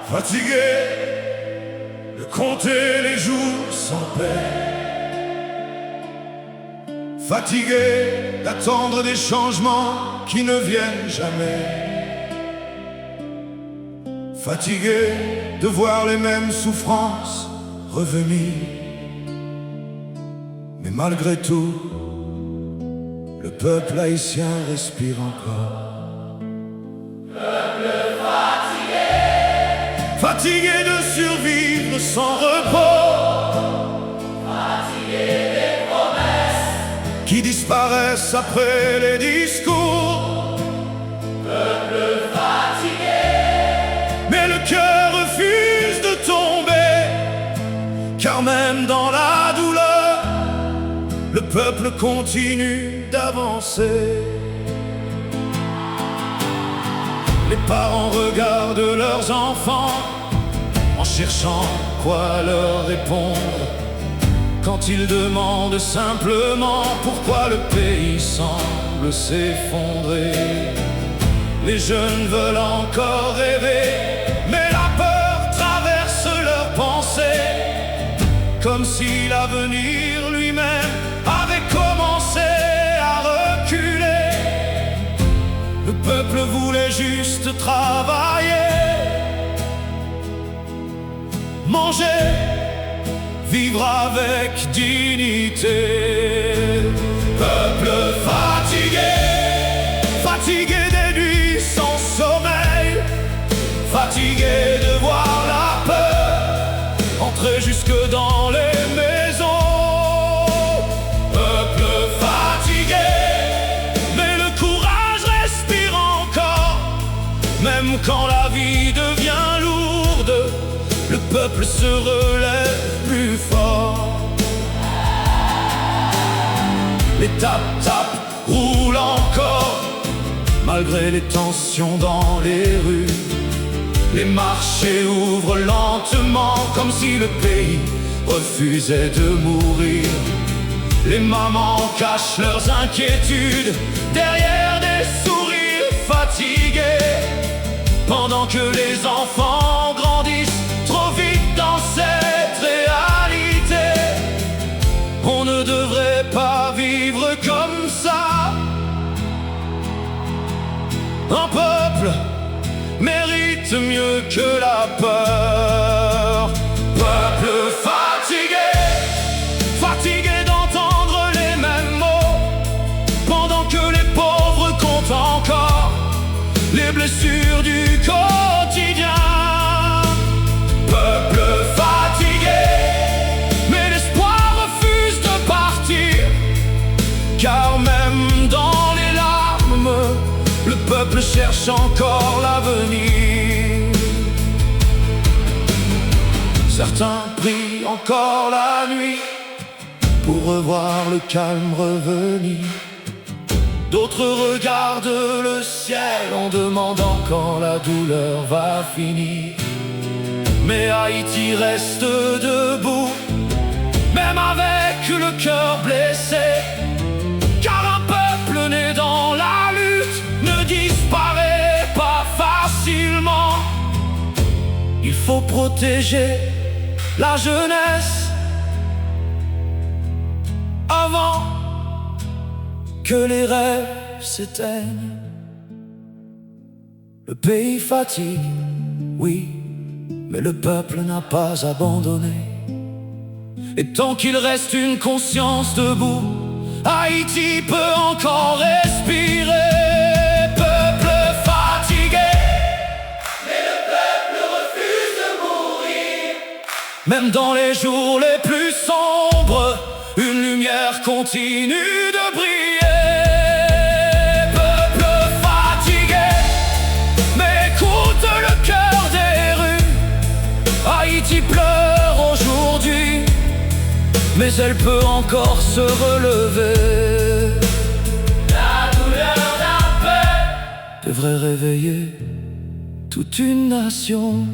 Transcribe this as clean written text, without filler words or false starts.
Fatigué de compter les jours sans paix, fatigué d'attendre des changements qui ne viennent jamais, fatigué de voir les mêmes souffrances revenir. Mais malgré tout, le peuple haïtien respire encore. Fatigué de survivre sans repos, fatigué des promesses qui disparaissent après les discours. Peuple fatigué, Mais le cœur refuse de tomber, car même dans la douleur, le peuple continue d'avancer. Les parents regardent leurs enfants en cherchant quoi leur répondre, quand ils demandent simplement pourquoi le pays semble s'effondrer. Les jeunes veulent encore rêver, mais la peur traverse leurs pensées, comme si l'avenir lui-même avait commencé à reculer. Le peuple voulait juste travailler, manger, vivre avec dignité. Peuple fatigué, fatigué des nuits sans sommeil, fatigué de voir la peur entrer jusque dans les maisons. Peuple fatigué, mais le courage respire encore. Même quand la vie devient lourde, le peuple se relève plus fort. Les tap-tap roulent encore, malgré les tensions dans les rues. Les marchés ouvrent lentement, comme si le pays refusait de mourir. Les mamans cachent leurs inquiétudes derrière des sourires fatigués, pendant que les enfants grandissent trop vite dans cette réalité. On ne devrait pas vivre comme ça. Un peuple mérite mieux que la peur. Peuple fatigué, fatigué d'entendre les mêmes mots, pendant que les pauvres comptent encore les blessures du quotidien. Peuple fatigué, mais l'espoir refuse de partir, car même dans les larmes, le peuple cherche encore l'avenir. Certains prient encore la nuit pour revoir le calme revenir. D'autres regardent le ciel en demandant quand la douleur va finir. Mais Haïti reste debout, même avec le cœur blessé, car un peuple né dans la lutte ne disparaît pas facilement. Il faut protéger la jeunesse avant que les rêves s'éteignent. Le pays fatigue, oui, mais le peuple n'a pas abandonné. Et tant qu'il reste une conscience debout, Haïti peut encore respirer. Peuple fatigué, mais le peuple refuse de mourir. même dans les jours les plus sombres, une lumière continue de briller. Peuple fatigué, mais écoute le cœur des rues. Haïti pleure aujourd'hui, mais elle peut encore se relever. La douleur d'un peuple devrait réveiller toute une nation.